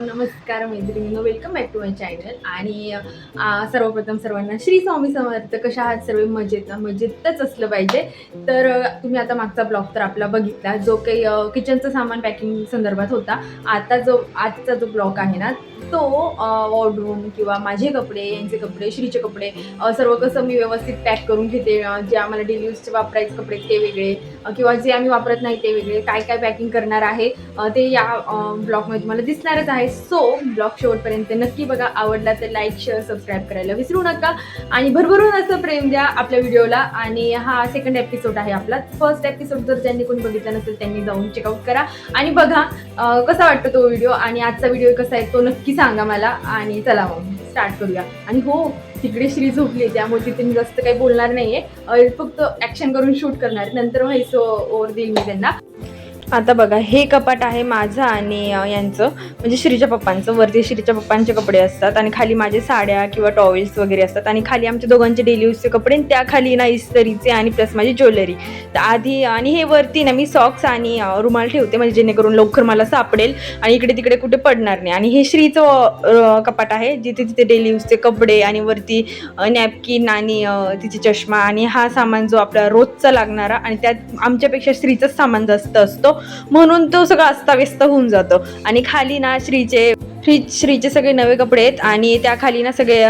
नमस्कार मैत्रिणींनो, welcome back to my channel. आणि सर्वप्रथम सर्वांना श्री स्वामी समर्थ. कशा आहात सर्व? मजेतच असलं पाहिजे. तर तुम्ही आता मागचा ब्लॉग तर आपला बघितला, जो काही किचनचं सामान पॅकिंग संदर्भात होता. आजचा जो ब्लॉग आहे ना, तो वॉर्डरूम किंवा माझे कपडे, यांचे कपडे, श्रीचे कपडे, सर्व कसं मी व्यवस्थित पॅक करून घेते. जे आम्हाला डेली यूजचे वापरायचे कपडे ते वेगळे, किंवा जे आम्ही वापरत नाही ते वेगळे, काय काय पॅकिंग करणार आहे ते या ब्लॉगमध्ये तुम्हाला दिसणारच आहे. सो ब्लॉग शेवटपर्यंत नक्की बघा. आवडला तर लाईक, शेअर, सबस्क्राईब करायला विसरू नका. आणि भरभरून असं प्रेम द्या आपल्या व्हिडिओला. आणि हा सेकंड एपिसोड आहे आपला. फर्स्ट एपिसोड जर ज्यांनी कोणी बघितला नसेल त्यांनी जाऊन चेकआउट करा आणि बघा कसा वाटतो तो व्हिडिओ. आणि आजचा व्हिडिओ कसा आहे तो नक्की सांगा मला. आणि चला मग स्टार्ट करूया. आणि हो, तिकडे श्री झोपली, त्यामुळे तिथे मी जास्त काही बोलणार नाहीये, फक्त ऍक्शन करून शूट करणार. नंतर व्हॉइस ओव्हर देईल मी त्यांना. आता बघा, हे कपाट आहे माझं आणि यांचं, म्हणजे श्रीच्या पप्पांचं. वरती श्रीच्या पप्पांचे कपडे असतात आणि खाली माझे साड्या किंवा टॉवेल्स वगैरे असतात. आणि खाली आमच्या दोघांचे डेली यूजचे कपडे, आणि त्या खाली ना इस्त्रीचे आणि प्लस माझी ज्वेलरी. तर आधी आणि हे वरती ना मी सॉक्स आणि रुमाल ठेवते, म्हणजे जेणेकरून लवकर मला सापडेल आणि इकडे तिकडे कुठे पडणार नाही. आणि हे श्रीचं कपाट आहे, जिथे तिथे डेली यूजचे कपडे आणि वरती नॅपकिन आणि तिचे चष्मा आणि हा सामान जो आपला रोजचा लागणारा. आणि त्यात आमच्यापेक्षा श्रीचंच सामान जास्त असतो, म्हणून तो सगळं अस्ताव्यस्त होऊन जातो. आणि खाली ना श्रीचे सगळे नवे कपडे आहेत आणि त्या खाली ना सगळे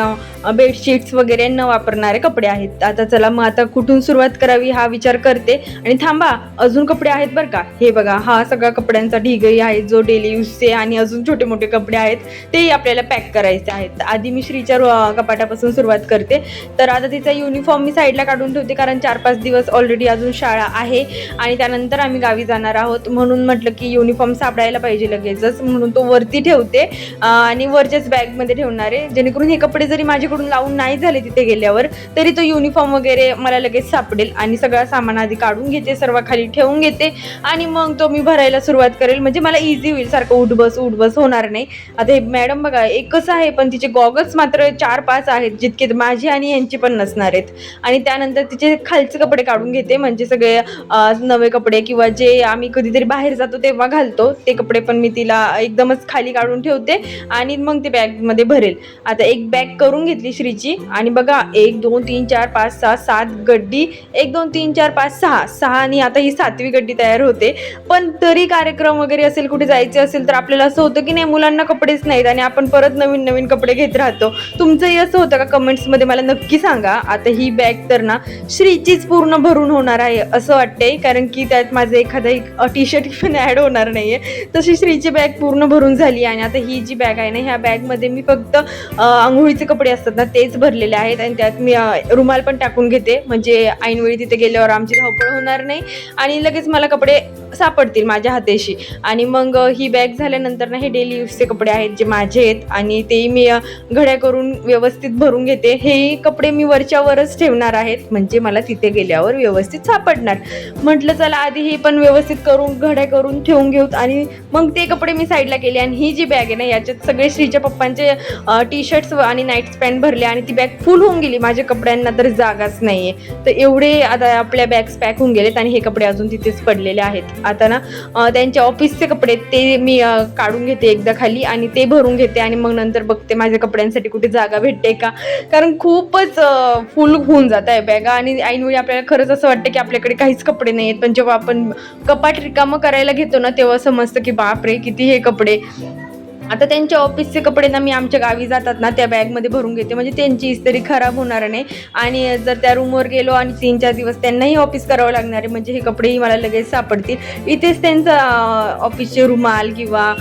बेडशीट्स वगैरे न वापरणारे कपडे आहेत. आता चला मग आता कुठून सुरुवात करावी हा विचार करते. आणि थांबा, अजून कपडे आहेत बरं का. हे बघा, हा सगळा कपड्यांचा ढिगही आहे जो डेली यूजचे, आणि अजून छोटे मोठे कपडे आहेत तेही आपल्याला पॅक करायचे आहेत. आधी मी श्रीच्या कपाटापासून सुरुवात करते. तर आता तिचा युनिफॉर्म मी साईडला काढून ठेवते, कारण 4-5 दिवस ऑलरेडी अजून शाळा आहे आणि त्यानंतर आम्ही गावी जाणार आहोत. म्हणून म्हटलं की युनिफॉर्म सापडायला पाहिजे लगेचच, म्हणून तो वरती ठेवते आणि वरच्याच बॅगमध्ये ठेवणार आहे, जेणेकरून हे कपडे जरी माझ्याकडून लावून नाही झाले तिथे गेल्यावर तरी तो युनिफॉर्म वगैरे मला लगेच सापडेल. आणि सगळा सामान आधी काढून घेते, सर्व खाली ठेवून घेते आणि मग तो मी भरायला सुरुवात करेल, म्हणजे मला इझी होईल. सारखं उठबस होणार नाही. आता हे मॅडम बघा, एकच आहे पण तिचे गॉगल्स मात्र 4-5 आहेत, जितके माझे आणि यांचे पण नसणार आहेत. आणि त्यानंतर तिचे खालचे कपडे काढून घेते, म्हणजे सगळे नवे कपडे किंवा जे आम्ही कधीतरी बाहेर जातो तेव्हा घालतो ते कपडे पण मी तिला एकदमच खाली काढून ठेवते आणि मग ते बॅगमध्ये भरेल. आता एक बॅग करून घेतली श्रीची. आणि बघा, 1 2 3 4 5 6 7 गड्डी, 1 2 3 4 5 6 आणि आता ही 7वी गड्डी तयार होते. पण तरी कार्यक्रम वगैरे असेल, कुठे जायचे असेल तर आपल्याला असं होतं की नाही, मुलांना कपडेच नाहीत आणि आपण परत नवीन नवीन कपडे घेत राहतो. तुमचंही असं होतं का? कमेंट्समध्ये मला नक्की सांगा. आता ही बॅग तर ना श्रीचीच पूर्ण भरून होणार आहे असं वाटतंय, कारण की त्यात माझं एखादा टी शर्ट पण ॲड होणार नाहीये. तशी श्रीची बॅग पूर्ण भरून झाली. आणि आता ही जी बॅग आहे ना, ह्या बॅगमध्ये मी फक्त आंघोळीचे कपडे असतात ना तेच भरलेले आहेत. आणि त्यात मी रुमाल पण टाकून घेते, म्हणजे ऐनवेळी तिथे गेल्यावर आमची धावपळ होणार नाही आणि लगेच मला कपडे सापडतील माझ्या हातेशी. आणि मग ही बॅग झाल्यानंतर ना हे डेली यूजचे कपडे आहेत जे माझे आहेत, आणि तेही मी घड्या करून व्यवस्थित भरून घेते. हे कपडे मी वरच्यावरच ठेवणार आहेत, म्हणजे मला तिथे गेल्यावर व्यवस्थित सापडणार. म्हटलं चला आधी हे पण व्यवस्थित करून घड्या करून ठेवून घेऊत. आणि मग ते कपडे मी साईडला केले. आणि ही जी बॅग आहे ना, याच्यात सगळे श्रीच्या पप्पांचे टी शर्ट्स आणि नाईट्स पॅन्ट भरले आणि ती बॅग फुल होऊन गेली. माझ्या कपड्यांना तर जागाच नाहीये. तर एवढे आता आपल्या बॅग्स पॅक होऊन गेलेत आणि हे कपडे अजून तिथेच पडलेले आहेत. आता ना त्यांच्या ऑफिसचे कपडे ते मी काढून घेते एकदा खाली आणि ते भरून घेते. आणि मग नंतर बघते माझ्या कपड्यांसाठी कुठे जागा भेटते का, कारण खूपच फुल होऊन जात आहे बॅगा. आणि ऐनवेळी आपल्याला खरंच असं वाटतं की आपल्याकडे काहीच कपडे नाही आहेत, पण जेव्हा आपण कपाट रिकामं करायला घेतो ना तेव्हा समजतं की बापरे किती हे कपडे. आता त्यांच्या ऑफिसचे कपडे ना मी आमच्या गावी जातात ना त्या बॅगमध्ये भरून घेते, म्हणजे त्यांची इस्त्री खराब होणार नाही. आणि जर त्या रूमवर गेलो आणि 3-4 दिवस त्यांनाही ऑफिस करावं लागणार आहे, म्हणजे हे कपडेही मला लगेच सापडतील. इथेच त्यांचं ऑफिसचे रुमाल किंवा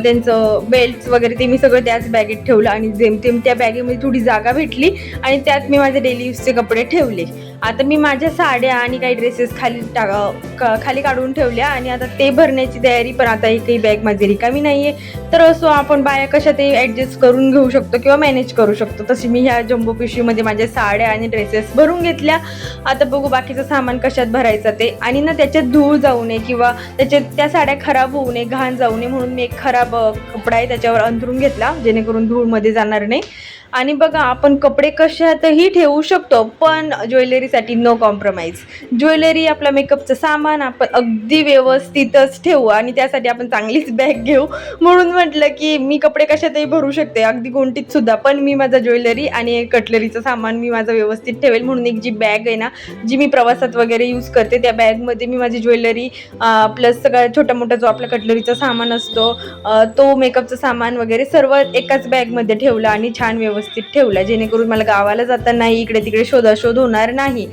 त्यांचं बेल्ट्स वगैरे ते मी सगळं त्याच बॅगेत ठेवलं. आणि जेमतेम त्या बॅगेमध्ये थोडी जागा भेटली आणि त्यात मी माझे डेली यूजचे कपडे ठेवले. आता मी माझ्या साड्या आणि काही ड्रेसेस खाली काढून ठेवल्या आणि आता ते भरण्याची तयारी. पण आता एकही बॅग माझी रिकामी नाही आहे, तर असो आपण बाया कशा ते ॲडजस्ट करून घेऊ शकतो किंवा मॅनेज करू शकतो. तशी मी ह्या जम्बो पिशवीमध्ये माझ्या साड्या आणि ड्रेसेस भरून घेतल्या. आता बघू बाकीचं सामान कशात भरायचं ते. आणि ना त्याच्यात धूळ जाऊ नये किंवा त्या साड्या खराब होऊ नये, घाण जाऊ नये, म्हणून मी एक खराब कपडा आहे त्याच्यावर अंथरून घेतला, जेणेकरून धूळमध्ये जाणार नाही. आणि बघा, आपण कपडे कशातही ठेवू शकतो, पण ज्वेलरी ज्वेलरीसाठी नो कॉम्प्रोमाइज. ज्वेलरी आपला मेकअपचं सामान आपण अगदी व्यवस्थितच ठेवू आणि त्यासाठी आपण चांगलीच बॅग घेऊ. म्हणून म्हटलं की मी कपडे कशातही भरू शकते, अगदी गोंटीत सुद्धा, पण मी माझा ज्वेलरी आणि कटलरीचं सामान मी माझं व्यवस्थित ठेवेल. म्हणून एक जी बॅग आहे ना, जी मी प्रवासात वगैरे यूज करते, त्या बॅगमध्ये मी माझी ज्वेलरी प्लस सगळा छोटा मोठा जो आपला कटलरीचा सामान असतो, तो मेकअपचं सामान वगैरे सर्व एकाच बॅगमध्ये ठेवलं आणि छान व्यवस्थित ठेवला, जेणेकरून मला गावाला जाताना इकडे तिकडे शोधाशोध होणार नाही.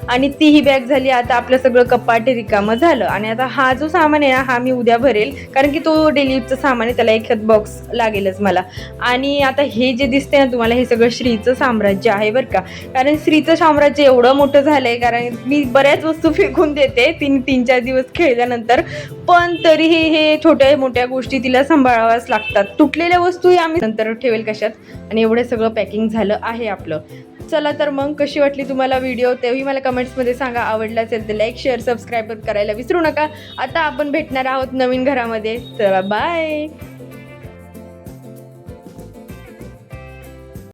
आणि तीही बॅग झाली. आता आपलं सगळं कपाट रिकामं झालं आणि आता हा जो सामान आहे ना, हा मी उद्या भरेल, कारण की तो डेली यूजचं सामान आहे, त्याला एखाद बॉक्स लागेलच मला. आणि आता हे जे दिसते ना तुम्हाला, हे सगळं श्रीचं साम्राज्य आहे बरं का. कारण श्रीचं साम्राज्य एवढं मोठं झालं आहे, कारण मी बऱ्याच वस्तू फेकून देते 3-4 दिवस खेळल्यानंतर, पण तरीही हे छोट्या मोठ्या गोष्टी तिला सांभाळाव्याच लागतात. तुटलेल्या वस्तूही आम्ही नंतर ठेवेल कशात. आणि एवढं सगळं पॅकिंग झालं आहे आपलं. चला तर मग कशी वाटली तुम्हाला व्हिडिओ तेही मला कमेंट्समध्ये सांगा. आवडला असेल तर लाईक शेअर सबस्क्राईब करायला विसरू नका. आता आपण भेटणार आहोत नवीन घरामध्ये. चला बाय.